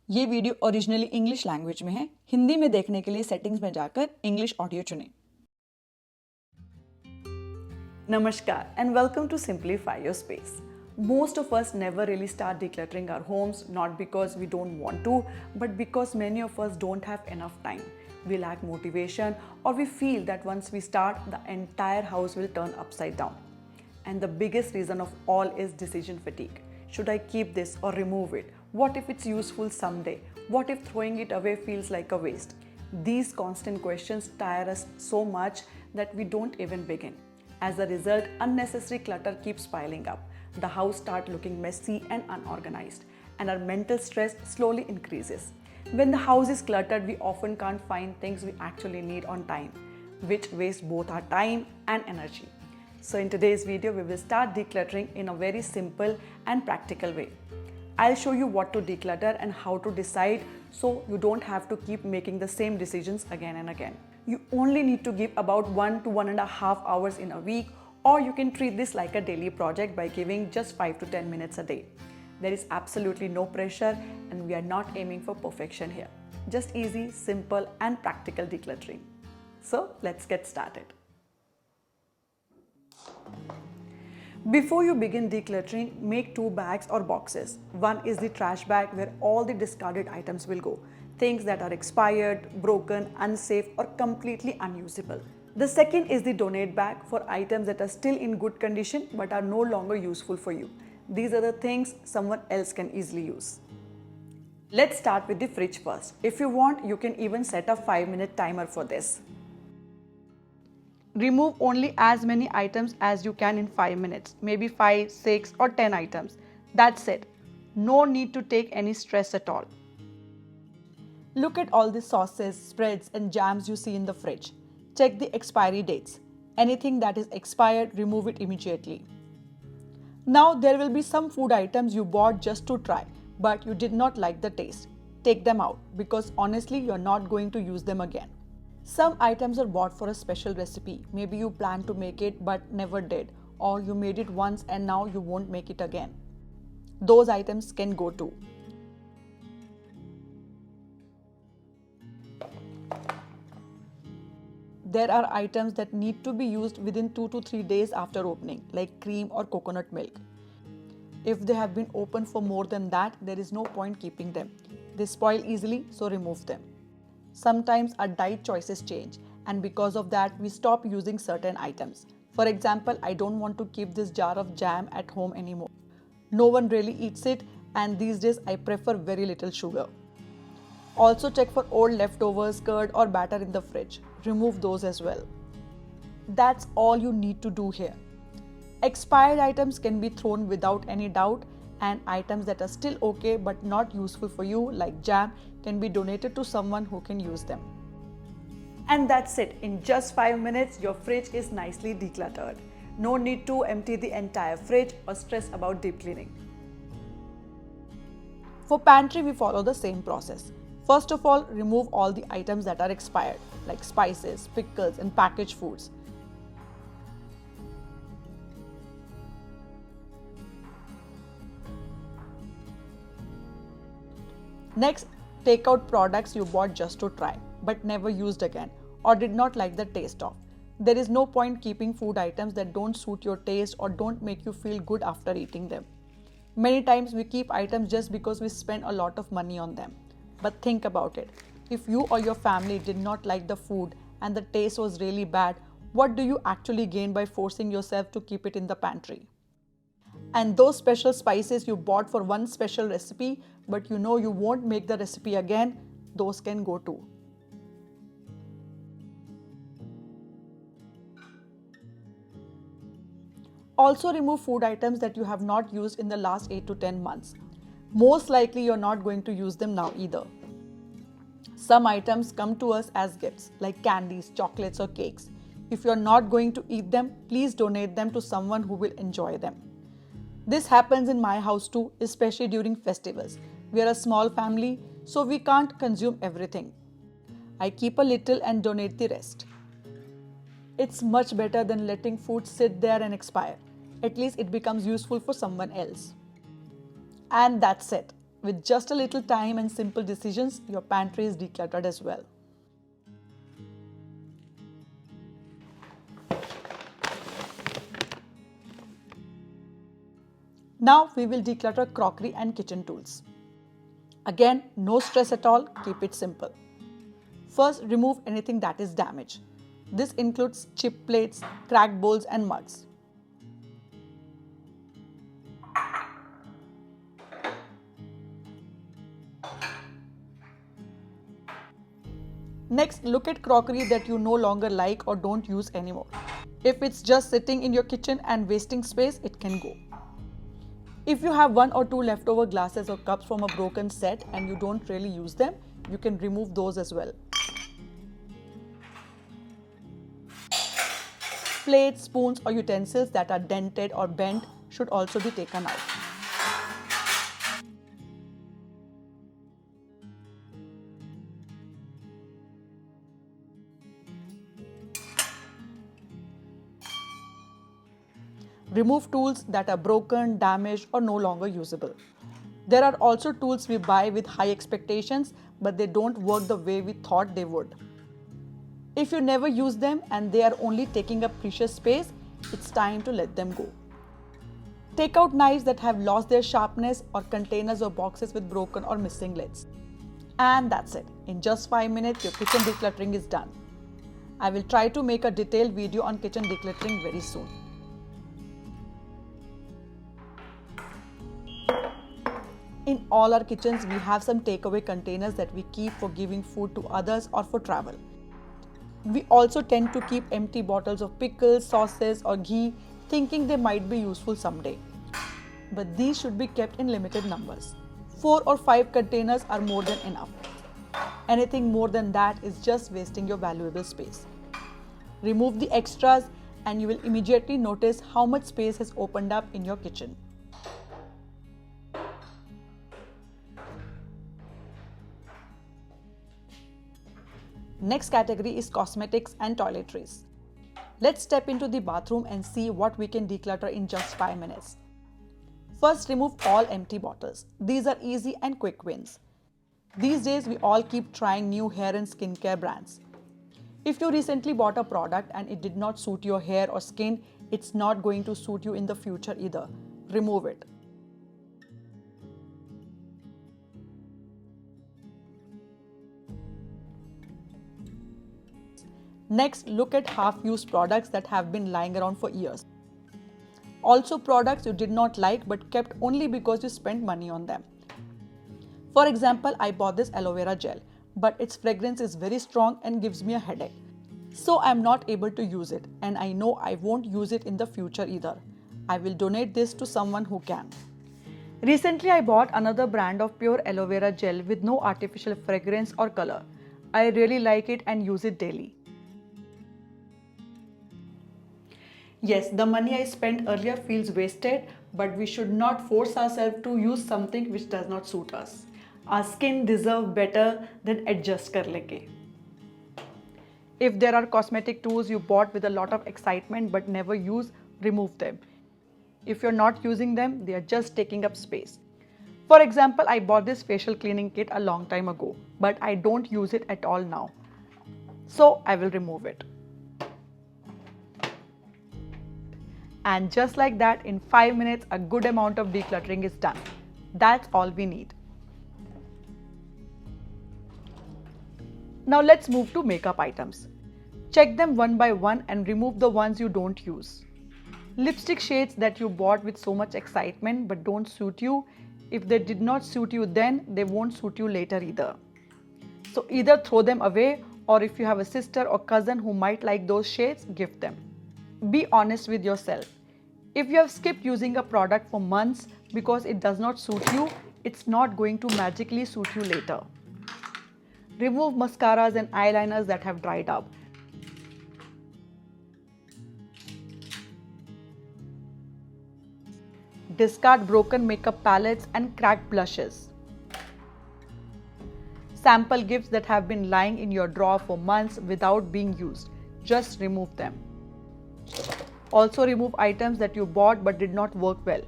ये video originally English language में है। हिंदी में देखने के लिए सेटिंग्स में जाकर इंग्लिश ऑडियो चुनें। Namaskar and welcome to Simplify Your Space. Most of us never really start decluttering our homes, not because we don't want to, but because many of us don't have enough time. We lack motivation, or we feel that once we start, the entire house will turn upside down. And the biggest reason of all is decision fatigue. Should I keep this or remove it? What if it's useful someday? What if throwing it away feels like a waste? These constant questions tire us so much that we don't even begin. As a result, unnecessary clutter keeps piling up. The house starts looking messy and unorganized, and our mental stress slowly increases. When the house is cluttered, we often can't find things we actually need on time, which wastes both our time and energy. So in today's video, we will start decluttering in a very simple and practical way. I'll show you what to declutter and how to decide so you don't have to keep making the same decisions again and again. You only need to give about 1 to 1.5 hours in a week, or you can treat this like a daily project by giving just 5 to 10 minutes a day. There is absolutely no pressure and we are not aiming for perfection here. Just easy, simple and practical decluttering. So let's get started. Before you begin decluttering, make 2 bags or boxes. One is the trash bag where all the discarded items will go. Things that are expired, broken, unsafe or completely unusable. The second is the donate bag for items that are still in good condition but are no longer useful for you. These are the things someone else can easily use. Let's start with the fridge first. If you want, you can even set a 5-minute timer for this. Remove only as many items as you can in 5 minutes, maybe 5, 6 or 10 items. That's it. No need to take any stress at all. Look at all the sauces, spreads and jams you see in the fridge. Check the expiry dates. Anything that is expired, remove it immediately. Now there will be some food items you bought just to try, but you did not like the taste. Take them out because honestly you're not going to use them again. Some items are bought for a special recipe. Maybe you planned to make it but never did, or you made it once and now you won't make it again. Those items can go too. There are items that need to be used within 2 to 3 days after opening, like cream or coconut milk. If they have been open for more than that, there is no point keeping them. They spoil easily, so remove them. Sometimes our diet choices change, and because of that, we stop using certain items. For example, I don't want to keep this jar of jam at home anymore. No one really eats it, and these days I prefer very little sugar. Also check for old leftovers, curd or batter in the fridge. Remove those as well. That's all you need to do here. Expired items can be thrown without any doubt, and items that are still okay but not useful for you, like jam, can be donated to someone who can use them. And that's it. In just 5 minutes, your fridge is nicely decluttered. No need to empty the entire fridge or stress about deep cleaning. For pantry, we follow the same process. First of all, remove all the items that are expired, like spices, pickles, and packaged foods. Next, take out products you bought just to try, but never used again, or did not like the taste of. There is no point keeping food items that don't suit your taste or don't make you feel good after eating them. Many times we keep items just because we spend a lot of money on them. But think about it. If you or your family did not like the food and the taste was really bad, what do you actually gain by forcing yourself to keep it in the pantry? And those special spices you bought for one special recipe, but you know you won't make the recipe again, those can go too. Also remove food items that you have not used in the last 8 to 10 months. Most likely you're not going to use them now either. Some items come to us as gifts, like candies, chocolates or cakes. If you're not going to eat them, please donate them to someone who will enjoy them. This happens in my house too, especially during festivals. We are a small family, so we can't consume everything. I keep a little and donate the rest. It's much better than letting food sit there and expire. At least it becomes useful for someone else. And that's it. With just a little time and simple decisions, your pantry is decluttered as well. Now we will declutter crockery and kitchen tools. Again, no stress at all, keep it simple. First, remove anything that is damaged. This includes chipped plates, cracked bowls and mugs. Next, look at crockery that you no longer like or don't use anymore. If it's just sitting in your kitchen and wasting space, it can go. If you have 1 or 2 leftover glasses or cups from a broken set and you don't really use them, you can remove those as well. Plates, spoons or utensils that are dented or bent should also be taken out. Remove tools that are broken, damaged or no longer usable. There are also tools we buy with high expectations, but they don't work the way we thought they would. If you never use them and they are only taking up precious space, it's time to let them go. Take out knives that have lost their sharpness or containers or boxes with broken or missing lids. And that's it. In just 5 minutes, your kitchen decluttering is done. I will try to make a detailed video on kitchen decluttering very soon. In all our kitchens, we have some takeaway containers that we keep for giving food to others or for travel. We also tend to keep empty bottles of pickles, sauces or ghee, thinking they might be useful someday. But these should be kept in limited numbers. 4 or 5 containers are more than enough. Anything more than that is just wasting your valuable space. Remove the extras and you will immediately notice how much space has opened up in your kitchen. Next category is cosmetics and toiletries. Let's step into the bathroom and see what we can declutter in just 5 minutes. First, remove all empty bottles. These are easy and quick wins. These days, we all keep trying new hair and skincare brands. If you recently bought a product and it did not suit your hair or skin, it's not going to suit you in the future either. Remove it. Next, look at half-used products that have been lying around for years. Also, products you did not like but kept only because you spent money on them. For example, I bought this aloe vera gel, but its fragrance is very strong and gives me a headache. So I'm not able to use it, and I know I won't use it in the future either. I will donate this to someone who can. Recently, I bought another brand of pure aloe vera gel with no artificial fragrance or color. I really like it and use it daily. Yes, the money I spent earlier feels wasted, but we should not force ourselves to use something which does not suit us. Our skin deserves better than adjust kar lenge. If there are cosmetic tools you bought with a lot of excitement but never use, remove them. If you're not using them, they are just taking up space. For example, I bought this facial cleaning kit a long time ago, but I don't use it at all now. So I will remove it. And just like that, in 5 minutes, a good amount of decluttering is done. That's all we need. Now let's move to makeup items. Check them one by one and remove the ones you don't use. Lipstick shades that you bought with so much excitement but don't suit you. If they did not suit you then, they won't suit you later either. So either throw them away, or if you have a sister or cousin who might like those shades, gift them. Be honest with yourself. If you have skipped using a product for months because it does not suit you, it's not going to magically suit you later. Remove mascaras and eyeliners that have dried up. Discard broken makeup palettes and cracked blushes. Sample gifts that have been lying in your drawer for months without being used. Just remove them. Also remove items that you bought but did not work well.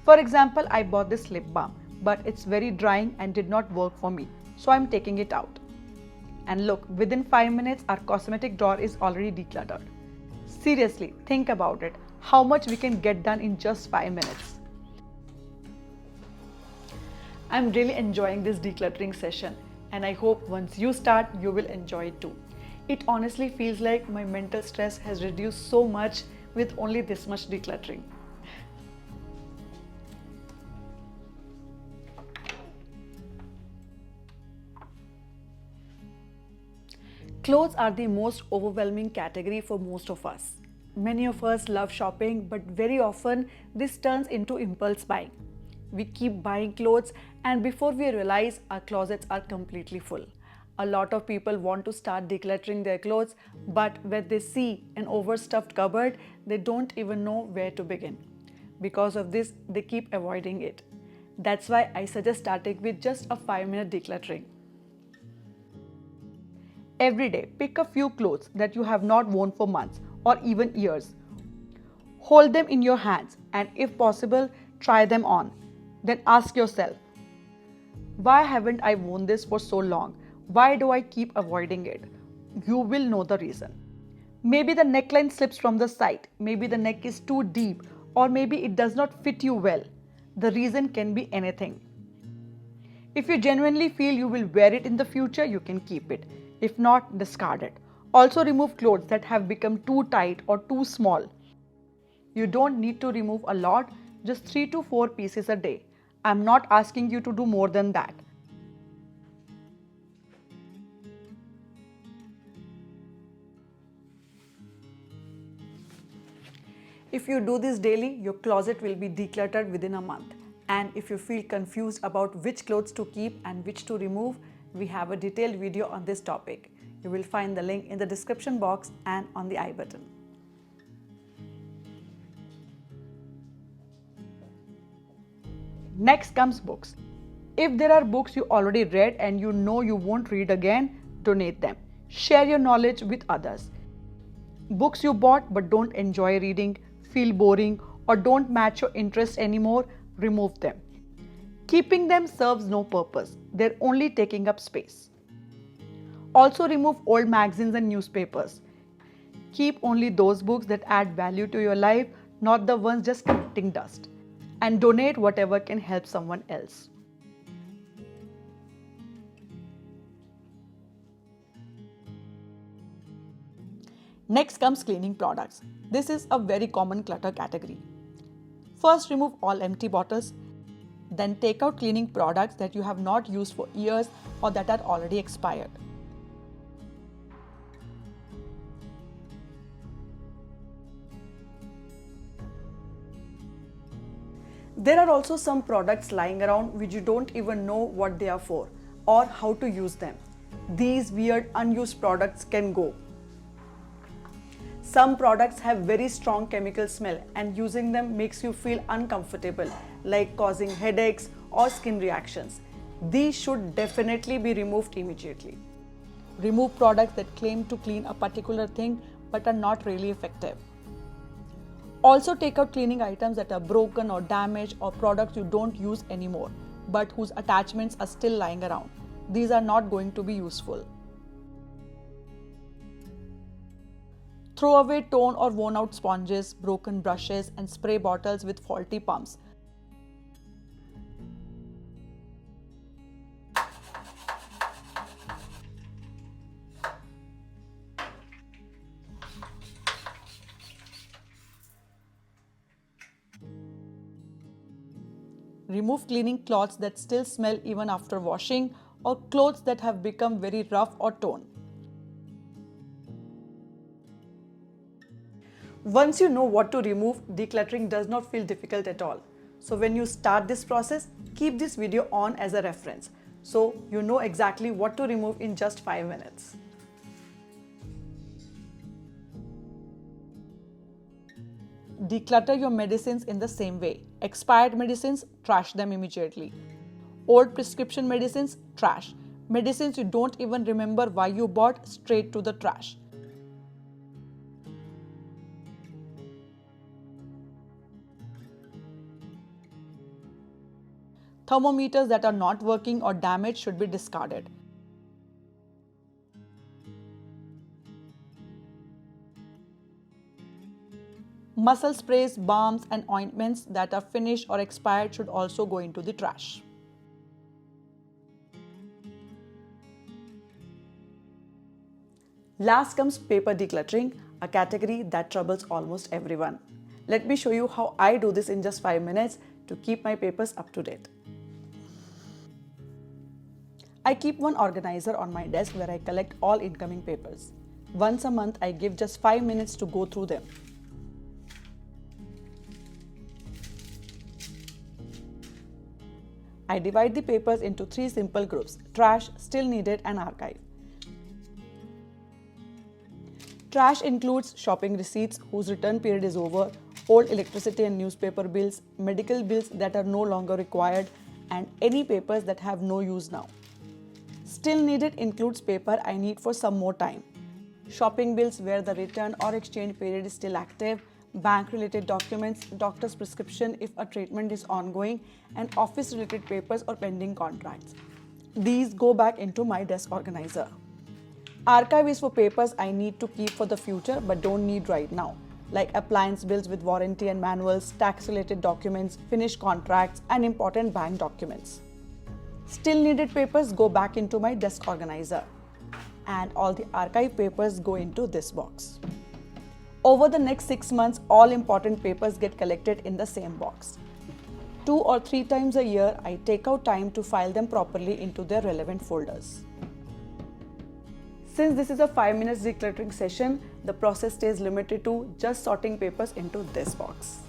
For example, I bought this lip balm, but it's very drying and did not work for me, so I'm taking it out. And look, within 5 minutes, our cosmetic drawer is already decluttered. Seriously, think about it. How much we can get done in just 5 minutes. I'm really enjoying this decluttering session, and I hope once you start, you will enjoy it too. It honestly feels like my mental stress has reduced so much with only this much decluttering. Clothes are the most overwhelming category for most of us. Many of us love shopping, but very often this turns into impulse buying. We keep buying clothes, and before we realize, our closets are completely full. A lot of people want to start decluttering their clothes, but when they see an overstuffed cupboard, they don't even know where to begin. Because of this, they keep avoiding it. That's why I suggest starting with just a 5-minute decluttering. Every day, pick a few clothes that you have not worn for months or even years. Hold them in your hands and, if possible, try them on. Then ask yourself, why haven't I worn this for so long? Why do I keep avoiding it? You will know the reason. Maybe the neckline slips from the side, maybe the neck is too deep, or maybe it does not fit you well. The reason can be anything. If you genuinely feel you will wear it in the future, you can keep it. If not, discard it. Also, remove clothes that have become too tight or too small. You don't need to remove a lot, just 3 to 4 pieces a day. I'm not asking you to do more than that. If you do this daily, your closet will be decluttered within a month. And if you feel confused about which clothes to keep and which to remove, we have a detailed video on this topic. You will find the link in the description box and on the I button. Next comes books. If there are books you already read and you know you won't read again, donate them. Share your knowledge with others. Books you bought but don't enjoy reading, feel boring, or don't match your interest anymore, remove them. Keeping them serves no purpose, they're only taking up space. Also, remove old magazines and newspapers. Keep only those books that add value to your life, not the ones just collecting dust. And donate whatever can help someone else. Next comes cleaning products. This is a very common clutter category. First, remove all empty bottles. Then take out cleaning products that you have not used for years or that are already expired. There are also some products lying around which you don't even know what they are for or how to use them. These weird unused products can go. Some products have very strong chemical smell and using them makes you feel uncomfortable, like causing headaches or skin reactions. These should definitely be removed immediately. Remove products that claim to clean a particular thing but are not really effective. Also, take out cleaning items that are broken or damaged or products you don't use anymore but whose attachments are still lying around. These are not going to be useful. Throw away torn or worn out sponges, broken brushes, and spray bottles with faulty pumps. Remove cleaning cloths that still smell even after washing or clothes that have become very rough or torn. Once you know what to remove, decluttering does not feel difficult at all. So when you start this process, keep this video on as a reference so you know exactly what to remove in just 5 minutes. Declutter your medicines in the same way. Expired medicines, trash them immediately. Old prescription medicines, trash. Medicines you don't even remember why you bought, straight to the trash. Thermometers that are not working or damaged should be discarded. Muscle sprays, balms, and ointments that are finished or expired should also go into the trash. Last comes paper decluttering, a category that troubles almost everyone. Let me show you how I do this in just 5 minutes to keep my papers up to date. I keep one organizer on my desk where I collect all incoming papers. Once a month, I give just 5 minutes to go through them. I divide the papers into 3 simple groups: trash, still needed, and archive. Trash includes shopping receipts whose return period is over, old electricity and newspaper bills, medical bills that are no longer required, and any papers that have no use now. Still needed includes paper I need for some more time. Shopping bills where the return or exchange period is still active, bank-related documents, doctor's prescription if a treatment is ongoing, and office-related papers or pending contracts. These go back into my desk organizer. Archive is for papers I need to keep for the future but don't need right now, like appliance bills with warranty and manuals, tax-related documents, finished contracts, and important bank documents. Still needed papers go back into my desk organizer, and all the archive papers go into this box. Over the next 6 months, all important papers get collected in the same box. 2 or 3 times a year, I take out time to file them properly into their relevant folders. Since this is a 5 minutes decluttering session, the process stays limited to just sorting papers into this box.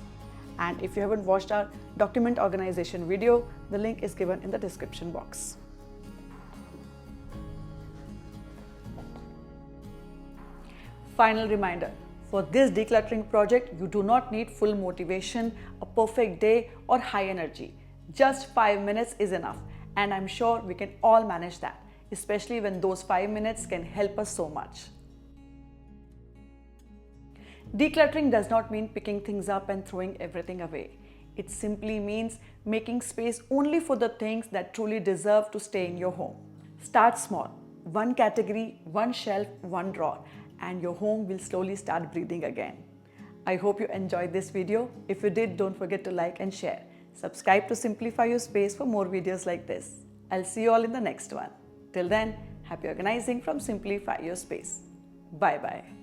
And if you haven't watched our document organization video, the link is given in the description box. Final reminder, for this decluttering project, you do not need full motivation, a perfect day, or high energy. Just 5 minutes is enough, and I'm sure we can all manage that, especially when those 5 minutes can help us so much. Decluttering does not mean picking things up and throwing everything away. It simply means making space only for the things that truly deserve to stay in your home. Start small, one category, one shelf, one drawer, and your home will slowly start breathing again. I hope you enjoyed this video. If you did, don't forget to like and share. Subscribe to Simplify Your Space for more videos like this. I'll see you all in the next one. Till then, happy organizing from Simplify Your Space. Bye-bye.